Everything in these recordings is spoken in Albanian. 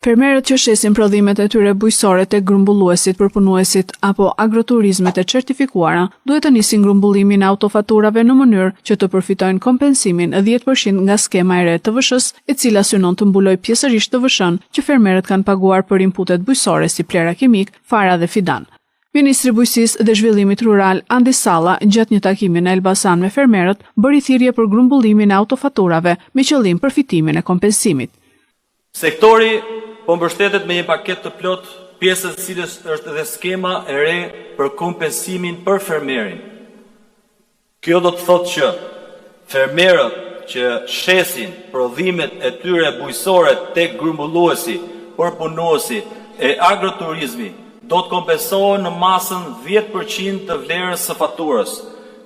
Fermerët që shesin prodhimet e tyre bujqësore tek grumbulluesit, përpunuesit apo agroturizmet e certifikuara, duhet të nisin grumbullimin e autofaturave në mënyrë që të përfitojnë kompensimin 10% nga skema e re të TVSH-s, e cila synon të mbuloj pjesërisht TVSH-n që fermerët kanë paguar për inputet bujqësore si plera kimik, fara dhe fidan. Ministri i Bujqësisë dhe Zhvillimit Rural Andi Salla, gjatë një takimi në Elbasan me fermerët, bëri thirrje për grumbullimin e autofaturave me qëllim përfitimin e kompensimit. Sektori po mbështetet me një paketë të plot, pjesës e cilës është edhe skema e re për kompensimin për fermerin. Kjo do të thotë që fermerët që shesin prodhimet e tyre bujqësore tek grumbulluesi, përpunuesi e agroturizmi do të kompensohen në masën 10% të vlerës së faturës.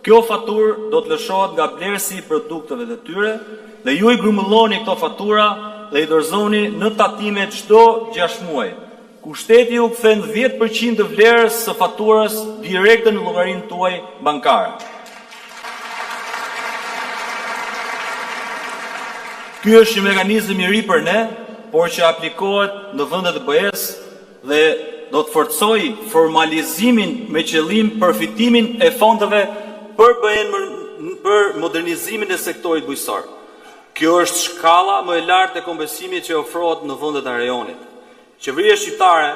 Kjo faturë do të lëshohet nga vlerësi i produkteve të tyre dhe ju i grumbulloni këto fatura dhe i dorëzoni në tatime çdo 6 muaj, ku shteti ju kthen 10% të vlerës së faturës direkte në llogarinë tuaj bankare. Ky është një mekanizëm i ri për ne, por që aplikohet në vendet e BE-s dhe do të forcojë formalizimin me qëllim përfitimin e fondeve për për modernizimin e sektorit bujqësor. Kjo është shkalla më e lartë e kompensimit që ofrohet në vendet e rajonit. Qeveria shqiptare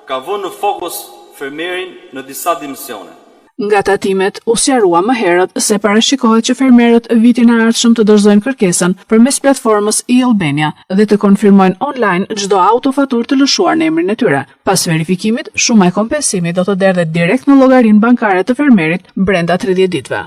ka vënë në fokus fermerin në disa dimensione. Nga tatimet u sqarua më herët se parashikohet që fermerët vitin e ardhshëm të dorëzojnë kërkesën përmes platformës e-Albania dhe të konfirmojnë online çdo autofaturë të lëshuar në emrin e tyre. Pas verifikimit, shuma e kompensimit do të derdhet direkt në llogarinë bankare të fermerit brenda 30 ditëve.